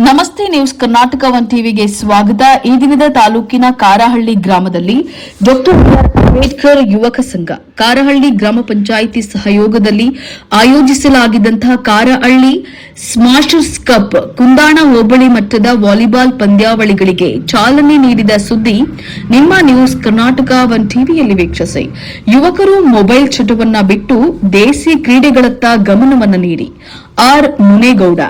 ನಮಸ್ತೆ news Karnataka one ಟಿವಿಗೆ ಸ್ವಾಗತ. ಈ ದಿನದ ತಾಲೂಕಿನ ಕಾರಹಳ್ಳಿ ಗ್ರಾಮದಲ್ಲಿ ಡಾಕ್ಟರ್ ಬಿಆರ್ ಅಂಬೇಡ್ಕರ್ ಯುವಕ ಸಂಘ ಕಾರಹಳ್ಳಿ ಗ್ರಾಮ ಪಂಚಾಯಿತಿ ಸಹಯೋಗದಲ್ಲಿ ಆಯೋಜಿಸಲಾಗಿದ್ದಂತಹ ಕಾರಹಳ್ಳಿ ಸ್ಮಾಶರ್ಸ್ ಕಪ್ ಕುಂದಾಣ ಹೋಬಳಿ ಮಟ್ಟದ ವಾಲಿಬಾಲ್ ಪಂದ್ಯಾವಳಿಗಳಿಗೆ ಚಾಲನೆ ನೀಡಿದ ಸುದ್ದಿ ನಿಮ್ಮ ನ್ಯೂಸ್ ಕರ್ನಾಟಕ ಒನ್ ಟಿವಿಯಲ್ಲಿ ವೀಕ್ಷಿಸಿ. ಯುವಕರು ಮೊಬೈಲ್ ಚಟವನ್ನ ಬಿಟ್ಟು ದೇಸಿ ಕ್ರೀಡೆಗಳತ್ತ ಗಮನವನ್ನು ನೀಡಿ. R Munegowda.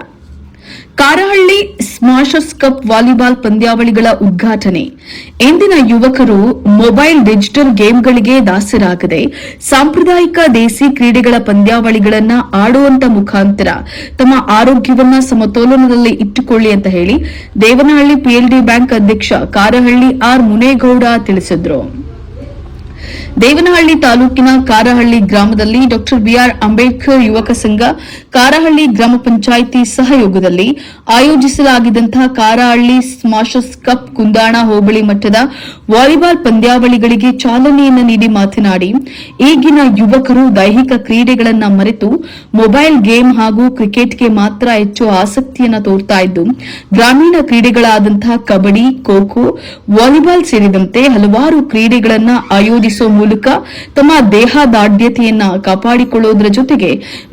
Karahalli smashers cup volleyball ಪಂದ್ಯಾವಳಿಗಳ ಉದ್ಘಾಟನೆ. ಇಂದಿನ ಯುವಕರು ಮೊಬೈಲ್ ಡಿಜಿಟಲ್ ಗೇಮ್ಗಳಿಗೆ ದಾಸರಾಗದೆ ಸಾಂಪ್ರದಾಯಿಕ ದೇಸಿ ಕ್ರೀಡೆಗಳ ಪಂದ್ಯಾವಳಿಗಳನ್ನ ಆಡುವಂತ ಮುಖಾಂತರ ತಮ್ಮ ಆರೋಗ್ಯವನ್ನ ಸಮತೋಲನದಲ್ಲಿ ಇಟ್ಟುಕೊಳ್ಳಿ ಅಂತ ಹೇಳಿ ದೇವನಹಳ್ಳಿ ಪಿಎಲ್ಡಿ ಬ್ಯಾಂಕ್ ಅಧ್ಯಕ್ಷ ಕಾರಹಳ್ಳಿ ಆರ್ ಮುನೇಗೌಡ ತಿಳಿಸಿದರು. ದೇವನಹಳ್ಳಿ ತಾಲೂಕಿನ ಕಾರಹಳ್ಳಿ ಗ್ರಾಮದಲ್ಲಿ ಡಾಕ್ಟರ್ ಬಿಆರ್ ಅಂಬೇಡ್ಕರ್ ಯುವಕ ಸಂಘ ಕಾರಹಳ್ಳಿ ಗ್ರಾಮ ಪಂಚಾಯಿತಿ ಸಹಯೋಗದಲ್ಲಿ ಆಯೋಜಿಸಲಾಗಿದ್ದಂತಹ ಕಾರಹಳ್ಳಿ ಸ್ಮಾಶರ್ಸ್ ಕಪ್ ಕುಂದಾಣ ಹೋಬಳಿ ಮಟ್ಟದ ವಾಲಿಬಾಲ್ ಪಂದ್ಯಾವಳಿಗಳಿಗೆ ಚಾಲನೆಯನ್ನು ನೀಡಿ ಮಾತನಾಡಿ, ಈಗಿನ ಯುವಕರು ದೈಹಿಕ ಕ್ರೀಡೆಗಳನ್ನು ಮರೆತು ಮೊಬೈಲ್ ಗೇಮ್ ಹಾಗೂ ಕ್ರಿಕೆಟ್ಗೆ ಮಾತ್ರ ಹೆಚ್ಚು ಆಸಕ್ತಿಯನ್ನು ತೋರ್ತಾ ಇದ್ದು, ಗ್ರಾಮೀಣ ಕ್ರೀಡೆಗಳಾದಂತಹ ಕಬಡ್ಡಿ, ಖೋ ಖೋ, ವಾಲಿಬಾಲ್ ಸೇರಿದಂತೆ ಹಲವಾರು ಕ್ರೀಡೆಗಳನ್ನು ಆಯೋಜಿಸುವ ಮೂಲಕ ತಮ್ಮ ದೇಹದಾಢ್ಯತೆಯನ್ನ ಕಾಪಾಡಿಕೊಳ್ಳುವುದರ ಜೊತೆಗೆ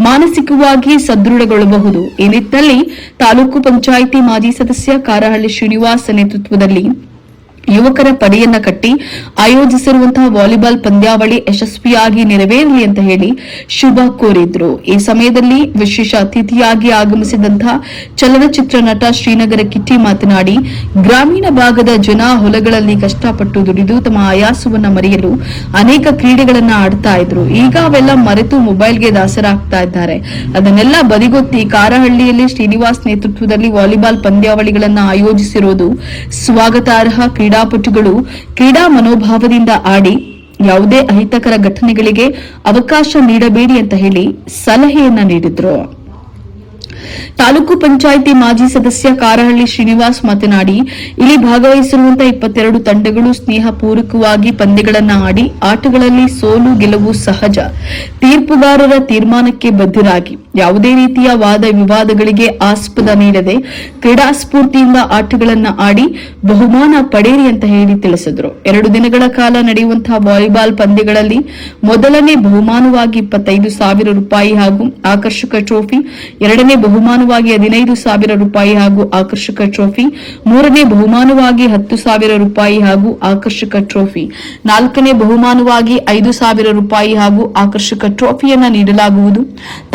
ಮಾನಸಿಕವಾಗಿ ಸದೃಢಗೊಳ್ಳಬಹುದು. ಈ ನಿಟ್ಟಿನಲ್ಲಿ ತಾಲೂಕು ಪಂಚಾಯಿತಿ ಮಾಜಿ ಸದಸ್ಯ ಕಾರಹಳ್ಳಿ ಶ್ರೀನಿವಾಸ್ ನೇತೃತ್ವದಲ್ಲಿ ಯುವಕರ ಪಡೆಯನ್ನ ಕಟ್ಟಿ ಆಯೋಜಿಸಿರುವಂತಹ ವಾಲಿಬಾಲ್ ಪಂದ್ಯಾವಳಿ ಯಶಸ್ವಿಯಾಗಿ ನೆರವೇರಲಿ ಅಂತ ಹೇಳಿ ಶುಭ ಕೋರಿದ್ರು. ಈ ಸಮಯದಲ್ಲಿ ವಿಶೇಷ ಅತಿಥಿಯಾಗಿ ಆಗಮಿಸಿದಂತಹ ಚಲನಚಿತ್ರ ನಟ ಶ್ರೀನಗರ ಕಿಟ್ಟಿ ಮಾತನಾಡಿ, ಗ್ರಾಮೀಣ ಭಾಗದ ಜನ ಹೊಲಗಳಲ್ಲಿ ಕಷ್ಟಪಟ್ಟು ದುಡಿದು ತಮ್ಮ ಆಯಾಸವನ್ನ ಮರೆಯಲು ಅನೇಕ ಕ್ರೀಡೆಗಳನ್ನ ಆಡ್ತಾ ಇದ್ರು. ಈಗ ಅವೆಲ್ಲ ಮರೆತು ಮೊಬೈಲ್ಗೆ ದಾಸರಾಗ್ತಾ ಇದ್ದಾರೆ. ಅದನ್ನೆಲ್ಲ ಬದಿಗೊತ್ತಿ ಕಾರಹಳ್ಳಿಯಲ್ಲಿ ಶ್ರೀನಿವಾಸ್ ನೇತೃತ್ವದಲ್ಲಿ ವಾಲಿಬಾಲ್ ಪಂದ್ಯಾವಳಿಗಳನ್ನ ಆಯೋಜಿಸಿರುವುದು ಸ್ವಾಗತಾರ್ಹ. ಕ್ರೀಡಾಪಟುಗಳು ಕ್ರೀಡಾ ಮನೋಭಾವದಿಂದ ಆಡಿ ಯಾವುದೇ ಅಹಿತಕರ ಘಟನೆಗಳಿಗೆ ಅವಕಾಶ ನೀಡಬೇಡಿ ಅಂತ ಹೇಳಿ ಸಲಹೆಯನ್ನ ನೀಡಿದ್ರು. ತಾಲೂಕು ಪಂಚಾಯಿತಿ ಮಾಜಿ ಸದಸ್ಯ ಕಾರಹಳ್ಳಿ ಶ್ರೀನಿವಾಸ್ ಮಾತನಾಡಿ, ಇಲ್ಲಿ ಭಾಗವಹಿಸಿರುವಂತಹ 22 ತಂಡಗಳು ಸ್ನೇಹಪೂರ್ವಕವಾಗಿ ಪಂದ್ಯಗಳನ್ನು ಆಡಿ ಆಟಗಳಲ್ಲಿ ಸೋಲು ಗೆಲುವು ಸಹಜ, ತೀರ್ಪುಗಾರರ ತೀರ್ಮಾನಕ್ಕೆ ಬದ್ಧರಾಗಿ ಯಾವುದೇ ರೀತಿಯ ವಾದ ವಿವಾದಗಳಿಗೆ ಆಸ್ಪದ ನೀಡದೆ ಕ್ರೀಡಾ ಸ್ಫೂರ್ತಿಯಿಂದ ಆಟಗಳನ್ನು ಆಡಿ ಬಹುಮಾನ ಪಡೆಯಿರಿ ಅಂತ ಹೇಳಿ ತಿಳಿಸಿದರು. 2 ದಿನಗಳ ಕಾಲ ನಡೆಯುವಂತಹ ವಾಲಿಬಾಲ್ ಪಂದ್ಯಗಳಲ್ಲಿ ಮೊದಲನೇ ಬಹುಮಾನವಾಗಿ 25,000 ರೂಪಾಯಿ ಹಾಗೂ ಆಕರ್ಷಕ ಟ್ರೋಫಿ, ಎರಡನೇ ಬಹುಮಾನವಾಗಿ 15,000 ರೂಪಾಯಿ ಹಾಗೂ ಆಕರ್ಷಕ ಟ್ರೋಫಿ, ಮೂರನೇ ಬಹುಮಾನವಾಗಿ 10,000 ರೂಪಾಯಿ ಹಾಗೂ ಆಕರ್ಷಕ ಟ್ರೋಫಿ, ನಾಲ್ಕನೇ ಬಹುಮಾನವಾಗಿ 5,000 ರೂಪಾಯಿ ಹಾಗೂ ಆಕರ್ಷಕ ಟ್ರೋಫಿಯನ್ನ ನೀಡಲಾಗುವುದು.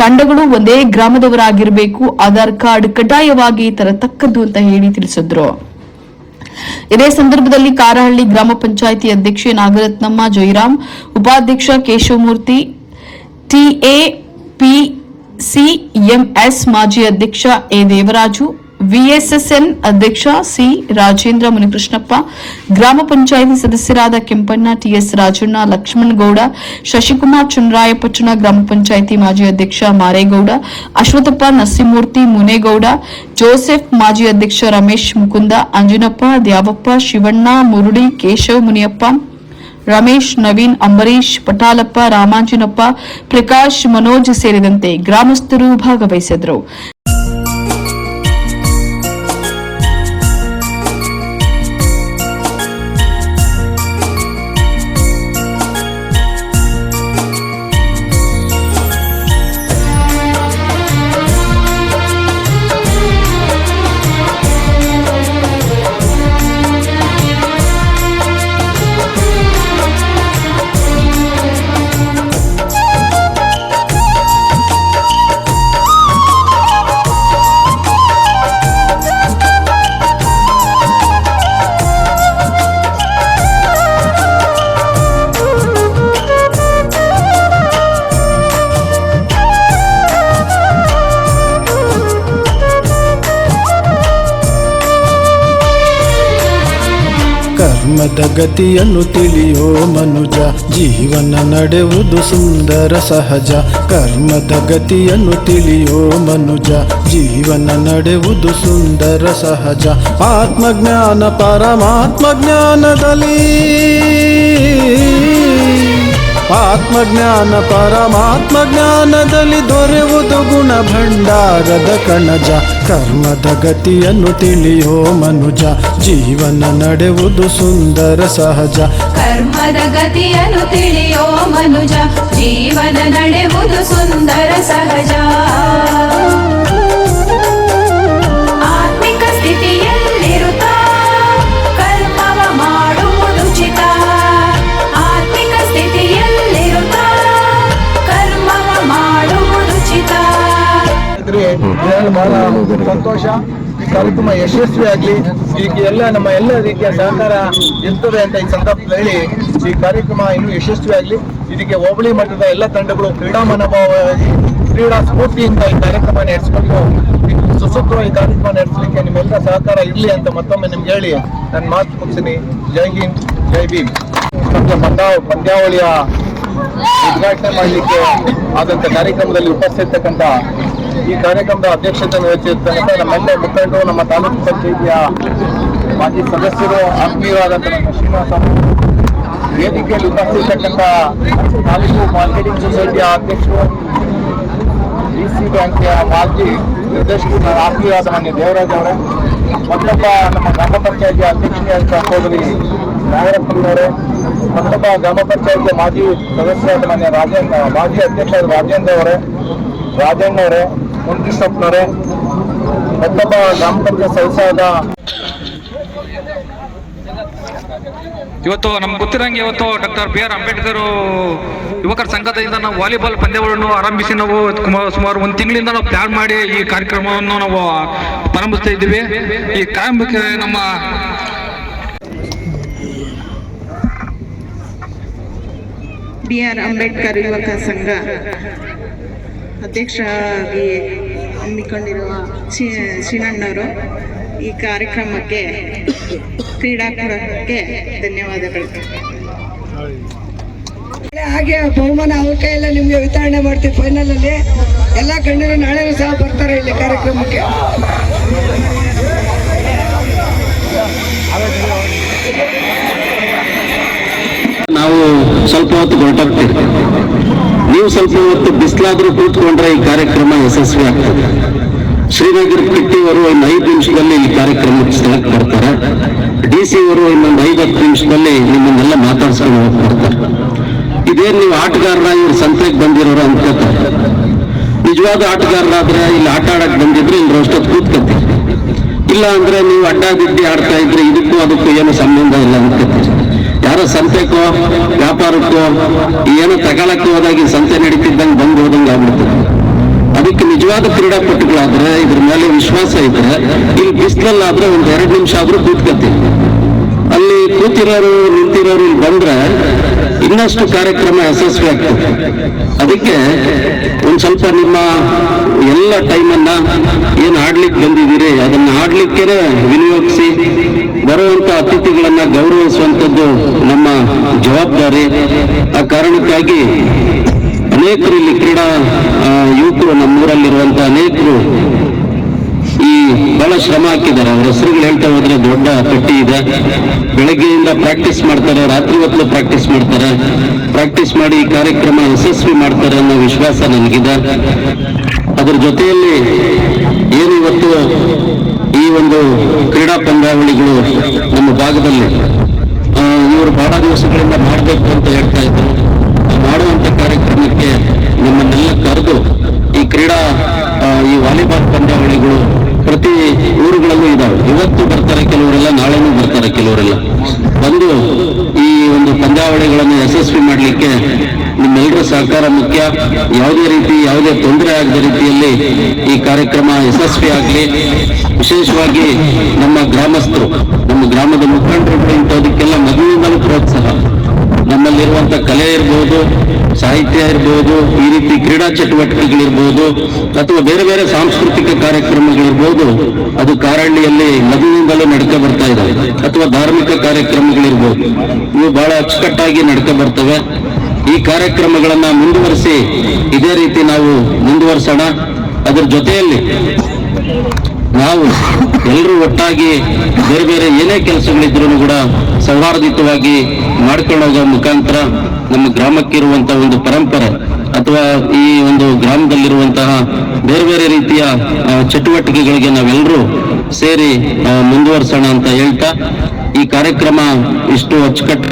ತಂಡಗಳು ಒಂದೇ ಗ್ರಾಮದವರಾಗಿರಬೇಕು, ಆಧಾರ್ ಕಾರ್ಡ್ ಕಡ್ಡಾಯವಾಗಿ ತರತಕ್ಕದ್ದು ಅಂತ ಹೇಳಿ ತಿಳಿಸಿದ್ರು. ಇದೇ ಸಂದರ್ಭದಲ್ಲಿ ಕಾರಹಳ್ಳಿ ಗ್ರಾಮ ಪಂಚಾಯಿತಿ ಅಧ್ಯಕ್ಷೆ ನಾಗರತ್ನಮ್ಮ ಜಯರಾಮ್, ಉಪಾಧ್ಯಕ್ಷ ಕೇಶವಮೂರ್ತಿ, ಟಿಎಪಿಸಿಎಂಎಸ್ ಮಾಜಿ ಅಧ್ಯಕ್ಷ ಎ ದೇವರಾಜು, ವಿಎಸ್ಎಸ್ಎನ್ ಅಧ್ಯಕ್ಷ ಸಿ ರಾಜೇಂದ್ರ ಮುನಿಕೃಷ್ಣಪ್ಪ, ಗ್ರಾಮ ಪಂಚಾಯಿತಿ ಸದಸ್ಯರಾದ ಕೆಂಪಣ್ಣ, ಟಿಎಸ್ ರಾಜಣ್ಣ, ಲಕ್ಷ್ಮಣಗೌಡ, ಶಶಿಕುಮಾರ್ ಚುನರಾಯಪಟ್ಟಣ, ಗ್ರಾಮ ಪಂಚಾಯಿತಿ ಮಾಜಿ ಅಧ್ಯಕ್ಷ ಮಾರೇಗೌಡ, ಅಶ್ವಥಪ್ಪ, ನರಸಿಂಹಮೂರ್ತಿ, ಮುನೇಗೌಡ, ಜೋಸೆಫ್, ಮಾಜಿ ಅಧ್ಯಕ್ಷ ರಮೇಶ್ ಮುಕುಂದ, ಅಂಜನಪ್ಪ, ದ್ಯಾವಪ್ಪ, ಶಿವಣ್ಣ, ಮುರುಳಿ, ಕೇಶವ್, ಮುನಿಯಪ್ಪ, ರಮೇಶ್, ನವೀನ್, ಅಂಬರೀಶ್, ಪಟಾಲಪ್ಪ, ರಾಮಾಂಜನಪ್ಪ, ಪ್ರಕಾಶ್, ಮನೋಜ್ ಸೇರಿದಂತೆ ಗ್ರಾಮಸ್ಥರು ಭಾಗವಹಿಸಿದರು. ಕರ್ಮದ ಗತಿಯನ್ನು ತಿಳಿಯೋ ಮನುಜ, ಜೀವನ ನಡೆಯುವುದು ಸುಂದರ ಸಹಜ. ಕರ್ಮದ ಗತಿಯನ್ನು ತಿಳಿಯೋ ಮನುಜ, ಜೀವನ ನಡೆಯುವುದು ಸುಂದರ ಸಹಜ. ಆತ್ಮಜ್ಞಾನ ಪರಮಾತ್ಮ ಜ್ಞಾನದಲ್ಲಿ ಆತ್ಮಜ್ಞಾನ ಪರಮಾತ್ಮ ಜ್ಞಾನದಲ್ಲಿ ದೊರೆಯುವುದು ಗುಣ ಭಂಡಾರದ ಕಣಜ. ಕರ್ಮದ ಗತಿಯನ್ನು ತಿಳಿಯೋ ಮನುಜ, ಜೀವನ ನಡೆಯುವುದು ಸುಂದರ ಸಹಜ. ಕರ್ಮದ ಗತಿಯನ್ನು ತಿಳಿಯೋ ಮನುಜ, ಜೀವನ ನಡೆಯುವುದು ಸುಂದರ ಸಹಜ. ಆತ್ಮಿಕ ಸ್ಥಿತಿಯಲ್ಲಿರುತ್ತಾ ಕರ್ಮವ ಮಾಡುವುದುಚಿತ. ಆತ್ಮಿಕ ಸ್ಥಿತಿಯಲ್ಲಿರುತ್ತಾ ಕರ್ಮವ ಮಾಡುವುದುಚಿತ. ಬಹಳ ಸಂತೋಷ. ಈ ಕಾರ್ಯಕ್ರಮ ಯಶಸ್ವಿಯಾಗಲಿ, ಈಗ ನಮ್ಮ ಎಲ್ಲ ರೀತಿಯ ಸಹಕಾರ ಇರ್ತದೆ ಅಂತ ಈ ಸಂದರ್ಭದಲ್ಲಿ ಈ ಕಾರ್ಯಕ್ರಮ ಇನ್ನೂ ಯಶಸ್ವಿಯಾಗಲಿ. ಇದಕ್ಕೆ ಹೋಬಳಿ ಮಟ್ಟದ ಎಲ್ಲ ತಂಡಗಳು ಕ್ರೀಡಾ ಮನೋಭಾವವಾಗಿ, ಕ್ರೀಡಾ ಸ್ಫೂರ್ತಿಯಿಂದ ಈ ಕಾರ್ಯಕ್ರಮ ನಡೆಸಿಕೊಂಡು ಸುಸೂತ್ರ ಈ ಕಾರ್ಯಕ್ರಮ ನಡೆಸಲಿಕ್ಕೆ ನಿಮ್ಮೆಲ್ಲ ಸಹಕಾರ ಇರಲಿ ಅಂತ ಮತ್ತೊಮ್ಮೆ ನಿಮ್ಗೆ ಹೇಳಿ ನನ್ನ ಮಾತು ಮುಗಿಸ್ತೀನಿ. ಜೈ ಹಿಂದ್, ಜೈ ಭೀಮ್. ಪಂದ್ಯಾವಳಿಯ ಉದ್ಘಾಟನೆ ಮಾಡಲಿಕ್ಕೆ ಆದಂಥ ಕಾರ್ಯಕ್ರಮದಲ್ಲಿ ಉಪಸ್ಥಿತಕ್ಕಂಥ ಈ ಕಾರ್ಯಕ್ರಮದ ಅಧ್ಯಕ್ಷತೆಯನ್ನು ವಹಿಸಿರ್ತಕ್ಕಂಥ ನಮ್ಮೆಲ್ಲ ಮುಖಂಡರು, ನಮ್ಮ ತಾಲೂಕು ಪಂಚಾಯಿತಿಯ ಮಾಜಿ ಸದಸ್ಯರು, ಆತ್ಮೀಯರಾದಂಥ ನಮ್ಮ ಶ್ರೀನಿವಾಸ, ವೇದಿಕೆಯಲ್ಲಿ ಉಪಸ್ಥಿತಕ್ಕಂಥ ತಾಲೂಕು ಮಾರ್ಕೆಟಿಂಗ್ ಸೊಸೈಟಿಯ ಅಧ್ಯಕ್ಷರು, DC ಬ್ಯಾಂಕಿನ ಮಾಜಿ ನಿರ್ದೇಶಕರು, ಆತ್ಮೀಯರಾದ ಮಾನ್ಯ ದೇವರಾಜ್ ಅವರೇ, ಮತ್ತೊಬ್ಬ ನಮ್ಮ ಗ್ರಾಮ ಪಂಚಾಯಿತಿಯ ಅಧ್ಯಕ್ಷರಾದ ಸಹೋದರಿ ನಾಗರಪ್ಪನವರೇ, ಮತ್ತೊಬ್ಬ ಗ್ರಾಮ ಪಂಚಾಯಿತಿಯ ಮಾಜಿ ಸದಸ್ಯರಾದ ಮಾನ್ಯ ಮಾಜಿ ಅಧ್ಯಕ್ಷರಾದ ರಾಜಣ್ಣ ಅವರೇ, ಮುನ್ಕೃಷ್ಣಪ್ಪನವರೇ, ಮತ್ತೊಬ್ಬ ಗ್ರಾಮ ಪಂಚಾಯತ್ ಸದಸ್ಯರಾದ ಇವತ್ತು ನಮ್ಗೆ ಗೊತ್ತಿರಂಗೆ ಇವತ್ತು ಡಾಕ್ಟರ್ BR ಅಂಬೇಡ್ಕರ್ ಯುವಕರ ಸಂಘದಿಂದ ನಾವು ವಾಲಿಬಾಲ್ ಪಂದ್ಯಗಳನ್ನು ಆರಂಭಿಸಿ ನಾವು ಸುಮಾರು ಒಂದು ತಿಂಗಳಿಂದ ನಾವು ಪ್ಲಾನ್ ಮಾಡಿ ಈ ಕಾರ್ಯಕ್ರಮವನ್ನು ನಾವು ಪ್ರಾರಂಭಿಸ್ತಾ ಇದ್ದೀವಿ. ಈ ಕಾರ್ಯಕ್ರಮಕ್ಕೆ ನಮ್ಮ BR ಅಂಬೇಡ್ಕರ್ ಯುವಕ ಸಂಘ ಅಧ್ಯಕ್ಷರಾಗಿ ಹಮ್ಮಿಕೊಂಡಿರುವ ಶ್ರೀನಣ್ಣವರು ಈ ಕಾರ್ಯಕ್ರಮಕ್ಕೆ ಕ್ರೀಡಾಕೂಟಕ್ಕೆ ಧನ್ಯವಾದಗಳು. ಹಾಗೆ ಬಹುಮಾನ ಅವ್ರ ಕೈಯೆಲ್ಲ ನಿಮ್ಗೆ ವಿತರಣೆ ಮಾಡ್ತೀವಿ. ಫೈನಲ್ ಅಲ್ಲಿ ಎಲ್ಲ ಗಣ್ಯರು ನಾಳೆನೂ ಸಹ ಬರ್ತಾರೆ ಇಲ್ಲಿ ಕಾರ್ಯಕ್ರಮಕ್ಕೆ. ನಾವು ಸ್ವಲ್ಪ ಹೊತ್ತು ಹೊರಟಾಗ್ತೀವಿ. ನೀವು ಸ್ವಲ್ಪ ಹೊತ್ತು ಬಿಸಿಲಾದ್ರೂ ಕೂತ್ಕೊಂಡ್ರೆ ಈ ಕಾರ್ಯಕ್ರಮ ಯಶಸ್ವಿ ಆಗ್ತದೆ. ಶ್ರೀನಗರ ಕಿಟ್ಟಿ ಅವರು ಒಂದು 5 ನಿಮಿಷದಲ್ಲಿ ಈ ಕಾರ್ಯಕ್ರಮಕ್ಕೆ ಸ್ಥಳಕ್ಕೆ ಬರ್ತಾರೆ. DC ಅವರು ಇನ್ನೊಂದು 5-10 ನಿಮಿಷದಲ್ಲಿ ನಿಮ್ಮನ್ನೆಲ್ಲ ಮಾತಾಡ್ಸ್ಕೊಂಡು ಹೋಗ್ತಾರೆ. ಇದೇನು ನೀವು ಆಟಗಾರರ ಇವ್ರು ಸಂತೆಗೆ ಬಂದಿರೋರು ಅನ್ಕೋತಾರೆ. ನಿಜವಾದ ಆಟಗಾರರಾದ್ರೆ ಇಲ್ಲಿ ಆಟ ಆಡಕ್ ಬಂದಿದ್ರೆ ಇಲ್ಲಿ ಅಷ್ಟೊತ್ತು ಕೂತ್ಕೊತೀರಿ. ಇಲ್ಲ ಅಂದ್ರೆ ನೀವು ಅಡ್ಡಾದಿಡ್ಡಿ ಆಡ್ತಾ ಇದ್ರೆ ಇದಕ್ಕೂ ಅದಕ್ಕೂ ಏನು ಸಂಬಂಧ ಇಲ್ಲ ಅನ್ಕೋತೀರಿ. ಯಾರೋ ಸಂತೆಕ್ಕೋ ವ್ಯಾಪಾರಕ್ಕೋ ಏನೋ ತಗೊಳಕ್ಕೆ ಹೋದಾಗಿ ಸಂತೆ ನಡೀತಿದ್ದಂಗೆ ಬಂದು ಹೋದಂಗೆ ಆಗ್ಬಿಡ್ತದೆ. ಅದಕ್ಕೆ ನಿಜವಾದ ಕ್ರೀಡಾಪಟುಗಳಾದ್ರೆ ಇದ್ರ ಮೇಲೆ ವಿಶ್ವಾಸ ಇದ್ರೆ ಇಲ್ಲಿ ಬಿಸಿಲಲ್ಲಾದ್ರೆ ಒಂದು 2 ನಿಮಿಷ ಆದ್ರೂ ಕೂತ್ಕೊತೀವಿ. ಅಲ್ಲಿ ಕೂತಿರೋರು ನಿಂತಿರೋರು ಇಲ್ಲಿ ಬಂದ್ರೆ ಇನ್ನಷ್ಟು ಕಾರ್ಯಕ್ರಮ ಯಶಸ್ವಿ ಆಗ್ತದೆ. ಅದಕ್ಕೆ ಒಂದ್ ಸ್ವಲ್ಪ ನಿಮ್ಮ ಎಲ್ಲ ಟೈಮನ್ನ ಏನು ಆಡ್ಲಿಕ್ಕೆ ಬಂದಿದ್ದೀರಿ ಅದನ್ನ ಆಡ್ಲಿಕ್ಕೇನೆ ವಿನಿಯೋಗಿಸಿ ಬರುವಂತ ಅತಿಥಿಗಳನ್ನ ಗೌರವಿಸುವಂಥದ್ದು ನಮ್ಮ ಜವಾಬ್ದಾರಿ. ಆ ಕಾರಣಕ್ಕಾಗಿ ಅನೇಕರು ಇಲ್ಲಿ ಕ್ರೀಡಾ ಯುವಕರು ನಮ್ಮೂರಲ್ಲಿರುವಂತ ಅನೇಕರು ಈ ಬಹಳ ಶ್ರಮ ಹಾಕಿದ್ದಾರೆ. ಅವ್ರ ಹೆಸರುಗಳು ಹೇಳ್ತಾ ಹೋದ್ರೆ ದೊಡ್ಡ ಪಟ್ಟಿ ಇದೆ. ಬೆಳಗ್ಗೆಯಿಂದ ಪ್ರಾಕ್ಟೀಸ್ ಮಾಡ್ತಾರೆ, ರಾತ್ರಿ ಹೊತ್ತು ಪ್ರಾಕ್ಟೀಸ್ ಮಾಡ್ತಾರೆ. ಪ್ರಾಕ್ಟೀಸ್ ಮಾಡಿ ಈ ಕಾರ್ಯಕ್ರಮ ಯಶಸ್ವಿ ಮಾಡ್ತಾರೆ ಅನ್ನೋ ವಿಶ್ವಾಸ ನನಗಿದೆ. ಅದ್ರ ಜೊತೆಯಲ್ಲಿ ಏನು ಇವತ್ತು ಈ ಒಂದು ಕ್ರೀಡಾ ಪಂದ್ಯಾವಳಿಗಳು ನಮ್ಮ ಭಾಗದಲ್ಲಿ ಇವರು ಬಹಳ ದಿವಸಗಳಿಂದ ಮಾಡಬೇಕು ಅಂತ ಹೇಳ್ತಾ ಇದ್ರು. ಮಾಡುವಂತ ಕಾರ್ಯಕ್ರಮಕ್ಕೆ ನಿಮ್ಮನ್ನೆಲ್ಲ ಕರೆದು ಈ ಕ್ರೀಡಾ ಈ ವಾಲಿಬಾಲ್ ಪಂದ್ಯಾವಳಿಗಳು ಪ್ರತಿ ಊರುಗಳಲ್ಲೂ ಇದಾವೆ. ಇವತ್ತು ಬರ್ತಾರೆ ಕೆಲವರೆಲ್ಲ, ನಾಳೆನೂ ಬರ್ತಾರೆ ಕೆಲವರೆಲ್ಲ. ಬಂದು ಈ ಒಂದು ಪಂದ್ಯಾವಳಿಗಳನ್ನು ಯಶಸ್ವಿ ಮಾಡಲಿಕ್ಕೆ ನಿಮ್ಮೆಲ್ಲರ ಸಹಕಾರ ಮುಖ್ಯ. ಯಾವುದೇ ತೊಂದರೆ ಆಗದ ರೀತಿಯಲ್ಲಿ ಈ ಕಾರ್ಯಕ್ರಮ ಯಶಸ್ವಿ ಆಗಲಿ. ವಿಶೇಷವಾಗಿ ನಮ್ಮ ಗ್ರಾಮಸ್ಥರು, ನಮ್ಮ ಗ್ರಾಮದ ಮುಖಂಡರು ಇಂಥದಕ್ಕೆಲ್ಲ ಮೊದಲಿನಿಂದಲೂ ಪ್ರೋತ್ಸಾಹ. ನಮ್ಮಲ್ಲಿರುವಂತ ಕಲೆ ಇರ್ಬೋದು, ಸಾಹಿತ್ಯ ಇರ್ಬೋದು, ಈ ರೀತಿ ಕ್ರೀಡಾ ಚಟುವಟಿಕೆಗಳಿರ್ಬೋದು, ಅಥವಾ ಬೇರೆ ಬೇರೆ ಸಾಂಸ್ಕೃತಿಕ ಕಾರ್ಯಕ್ರಮಗಳಿರ್ಬೋದು, ಅದು ಕಾರಹಳ್ಳಿಯಲ್ಲಿ ಮೊದಲಿನಿಂದಲೂ ನಡ್ಕೊ ಬರ್ತಾ ಇದ್ದಾವೆ. ಅಥವಾ ಧಾರ್ಮಿಕ ಕಾರ್ಯಕ್ರಮಗಳಿರ್ಬೋದು, ಇವು ಬಹಳ ಅಚ್ಚುಕಟ್ಟಾಗಿ ನಡ್ಕೊ ಬರ್ತವೆ. ಈ ಕಾರ್ಯಕ್ರಮಗಳನ್ನ ಮುಂದುವರಿಸಿ ಇದೇ ರೀತಿ ನಾವು ಮುಂದುವರಿಸೋಣ. ಅದ್ರ ಜೊತೆಯಲ್ಲಿ ನಾವು ಎಲ್ಲರೂ ಒಟ್ಟಾಗಿ ಬೇರೆ ಬೇರೆ ಏನೇ ಕೆಲಸಗಳಿದ್ರೂ ಕೂಡ ಸೌಹಾರ್ದಯುತವಾಗಿ ಮಾಡ್ಕೊಂಡು ಹೋಗೋ ಮುಖಾಂತರ ನಮ್ಮ ಗ್ರಾಮಕ್ಕೆ ಇರುವಂತಹ ಒಂದು ಪರಂಪರೆ ಅಥವಾ ಈ ಒಂದು ಗ್ರಾಮದಲ್ಲಿರುವಂತಹ ಬೇರೆ ಬೇರೆ ರೀತಿಯ ಚಟುವಟಿಕೆಗಳಿಗೆ ನಾವೆಲ್ಲರೂ ಸೇರಿ ಮುಂದುವರಿಸೋಣ ಅಂತ ಹೇಳ್ತಾ ಈ ಕಾರ್ಯಕ್ರಮ ಇಷ್ಟು ಅಚ್ಚುಕಟ್ಟು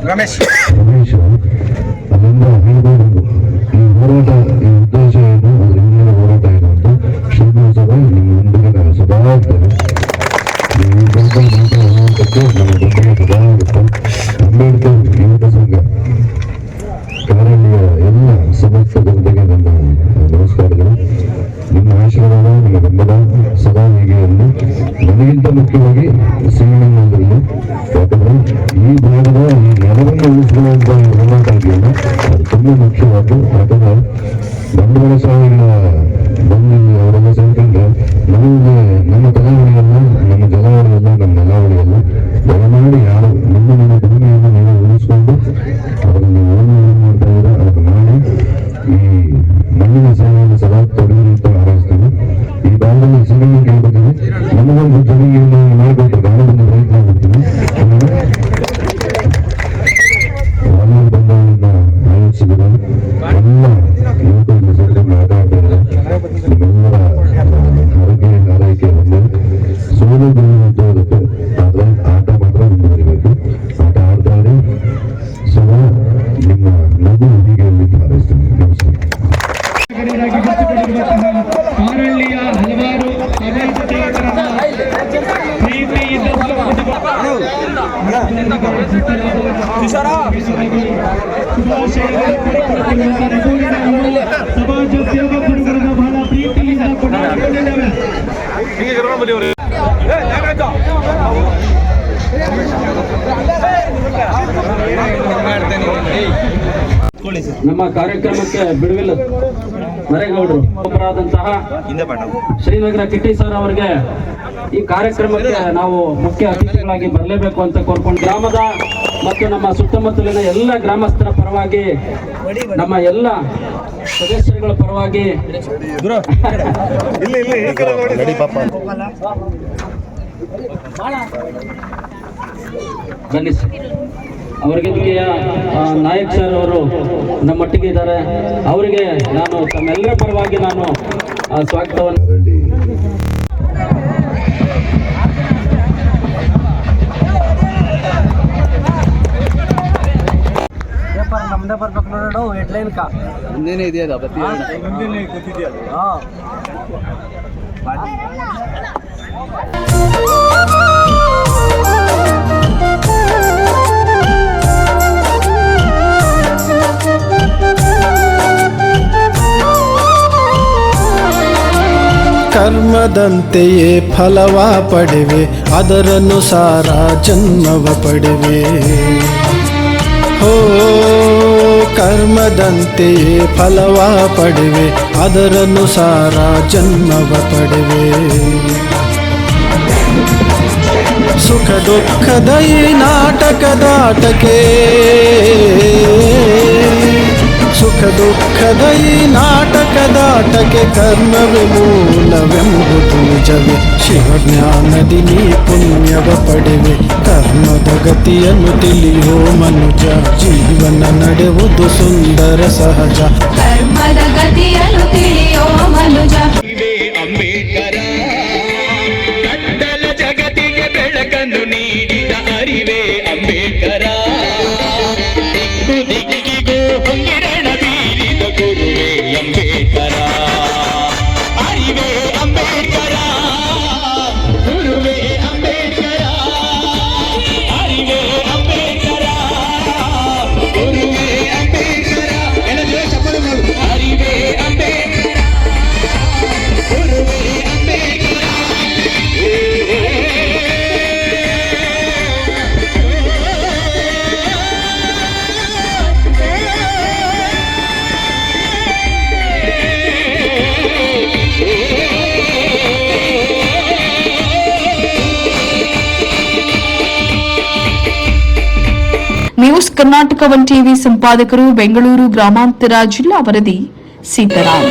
ರಮೇಶ್ ಅದರಿಂದ ಹೇಳ್ಬೋದು ಈ ಹೋರಾಟ ಈ ಉದ್ದೇಶ ಏನು ಅದ್ರ ಹಿಂದಿನ ಹೋರಾಟ ಏನು ಅಂತ ಶ್ರೀನಿವಾಸ ನಿಮ್ಮ ಮುಂದಿಗೆ ನಾನು ಸದಾ ಇರ್ತೇನೆ. ಈ ಬಗ್ಗೆ ಹೋರಾಟಕ್ಕೆ ನಮ್ಮ ಬೆಂಬಲ ಸದಾ ಇರುತ್ತೆ. ಅಂಬೇಡ್ಕರ್ ಯುವಕ ಸಂಘ ಕಾರಣಿಯ ಎಲ್ಲ ಸಮಸ್ತ ಜನತೆಗೆ ನನ್ನ ನಮಸ್ಕಾರಗಳು. ನಿಮ್ಮ ಆಶೀರ್ವಾದ ನಿಮ್ಮ ಬೆಂಬಲ ಸದಾ ಹೀಗೆ ಎಂದು ನನಗಿಂತ ಮುಖ್ಯವಾಗಿ ಸಿಂಗಣ್ಣನಲ್ಲಿ ಯಾಕಂದ್ರೆ ಈ ಭಾಗದ ಈ ನೆಲವನ್ನು ಉಳಿಸಿಕೊಳ್ಳುವಂತ ಹೋರಾಟ ಇದೆಯಲ್ಲ ಅದು ತುಂಬಾ ಮುಖ್ಯವಾದ್ದು. ಯಾಕಂದ್ರೆ ಬಂಡವಾಳ ಶಾಹಿಗಳ ಬಂದು ಅವರೆಲ್ಲ ಸೇರ್ಕೊಂಡ್ರೆ ನಮಗೆ ನಮ್ಮ ತಲಾವಳಿಯಲ್ಲ, ನಮ್ಮ ಜಲಾವಳಿಯಲ್ಲ, ನಮ್ಮ ನೆಲಾವಳಿಯಲ್ಲ. ದಯಮಾಡಿ ಯಾರು ನಿಮ್ಮ ಭೂಮಿಯನ್ನು ನೀವು ಉಳಿಸ್ಕೊಂಡು ಅದರಲ್ಲಿ ಏನು ಮಾಡ್ತಾ ಇದ್ರೆ ಅದಕ್ಕೆ ಮಾಡಿ ಈ ಮಣ್ಣಿನ ಸೇವೆಯನ್ನು ಸದಾ ತೊಡಗಿರುತ್ತ ಹಾರೈಸ್ತೀವಿ. ಈ ಭಾಗದಲ್ಲಿ ಸಿಂಗಣ್ಣ ಕೇಳ್ಬೇಕಿದೆ, ನಮಗೊಂದು ಜಮೀನು ಮಾಡಬೇಕು ನಾನು ಒಂದು ಪ್ರಯತ್ನ ಮಾಡ್ತೀನಿ. ವಾಲ್ಮೀಕಿ ಬಂಧುಗಳನ್ನ ಆಯೋಜಿಸಿದರೆ ಎಲ್ಲ ಯುವಕರಿಗೆ ಸೇರಿಕೊಂಡು ಆಟ ಆಡ್ತಿದ್ದಾರೆ. ನಿಮ್ಮೆಲ್ಲರ ಆರೋಗ್ಯ ಆರೈಕೆ ಬಂದು ಸೋಲು ಗೆಲ್ಲುವಂತ ಇರುತ್ತೆ, ಆದ್ರೆ ಆಟ ಮಾತ್ರ ಮುಂದುವರಿಬೇಕು. ಆಟ ಆಡ್ತಾ ಇರಿ, ಸದಾ ನಿಮ್ಮ ನಗು ಹೀಗೆ ಇರಲಿಕ್ಕೆ ಹಾರೈಸ್ತೀನಿ. ನಮಸ್ಕಾರ. ಕಾರಹಳ್ಳಿಯ ಹಲವಾರು ಸಮಾಜ ಸೇವಾ ಗುರುಗಳನ್ನು ಬಹಳ ಪ್ರೀತಿಯಿಂದ ಕೊಂಡಾಡಿಕೊಂಡಿದ್ದೇವೆ. ನಮ್ಮ ಕಾರ್ಯಕ್ರಮಕ್ಕೆ ಬಿಡುವಿಲ್ಲ ಮರೇಗೌಡರು ಒಬ್ಬರಾದಂತಹ ಶ್ರೀನಗರ ಕಿಟ್ಟಿ ಸರ್ ಅವರಿಗೆ ಈ ಕಾರ್ಯಕ್ರಮಕ್ಕೆ ನಾವು ಮುಖ್ಯ ಅತಿಥಿಗಳಾಗಿ ಬರಲೇಬೇಕು ಅಂತ ಕೋರ್ಕೊಂಡು ಗ್ರಾಮದ ಮತ್ತು ನಮ್ಮ ಸುತ್ತಮುತ್ತಲಿನ ಎಲ್ಲ ಗ್ರಾಮಸ್ಥರ ಪರವಾಗಿ ನಮ್ಮ ಎಲ್ಲ ಸದಸ್ಯರುಗಳ ಪರವಾಗಿ ಬನ್ನಿ ಅವರಿಗೆ ನಾಯಕ್ ಸರ್ ಅವರು ನಮ್ಮೊಟ್ಟಿಗೆ ಇದ್ದಾರೆ. ಅವರಿಗೆ ನಾನು ತಮ್ಮೆಲ್ಲರ ಪರವಾಗಿ ನಾನು ಸ್ವಾಗತವನ್ನು ನಮ್ದೇ ಬರ್ಬೇಕು ನೋಡೋ ಹೆಡ್ಲೈನ್ ಕಾ ಮುಂದೇನೆ ಇದೆಯಲ್ಲ ಮುಂದೇನೆ ಗೊತ್ತಿದೆಯಲ್ಲ. ಕರ್ಮದಂತೆಯೇ ಫಲವ ಪಡೆವೆ, ಅದರನುಸಾರ ಜನ್ಮವ ಪಡೆವೆ. ಹೋ ಕರ್ಮದಂತೆಯೇ ಫಲವ ಪಡೆವೆ, ಅದರನುಸಾರ ಜನ್ಮವ ಪಡೆವೆ. ಸುಖ ದುಃಖದ ಈ ನಾಟಕದಾಟಕ್ಕೆ, ಸುಖ ದುಃಖದ ಈ ನಾಟಕದಾಟಕ್ಕೆ ಕರ್ಮವೇ ಮೂಲವೆಂಬುದು ನಿಜವೇ. ಶಿವಜ್ಞಾನದಿ ನೀ ಪುಣ್ಯವ ಪಡೆವೆ, ಕರ್ಮದ ಗತಿಯನ್ನು ತಿಳಿಯೋ ಮನುಜ. ಜೀವನ ನಡೆಯುವುದು ಸುಂದರ ಸಹಜ, ಕರ್ಮದ ಗತಿಯನ್ನು ತಿಳಿಯೋ ಮನುಜ. ಅಂಬೇಡ್ಕರ ಕತ್ತಲ ಜಗತ್ತಿಗೆ ಬೆಳಕನ್ನು ನೀಡಿದ ಅರಿವೇ ಅಂಬೇಡ್ಕರ. ದಿಕ್ಕಿಗೂ ಹೊಂಗಿರಣ ಬೀರಿದ ಗುರುವೇ ಅಂಬೇಡ್ಕರ. ಅರಿವೇ ಅಂಬೇಡ್ಕರ, ಗುರುವೇ ಅಂಬೇಡ್ಕರ. ಅರಿವೇ ಅಂಬೇಡ್ಕರ, ಗುರುವೇ ಅಂಬೇಡ್ಕರ. ಅರಿವೇ ಅಂಬೇಡ್ಕರ, ಗುರುವೇ ಅಂಬೇಡ್ಕರ. ನ್ಯೂಸ್ ಕರ್ನಾಟಕ 1 ಟಿವಿ ಸಂಪಾದಕರು ಬೆಂಗಳೂರು ಗ್ರಾಮಾಂತರ ಜಿಲ್ಲಾ ವರದಿ ಸೀತಾರಾಮ್.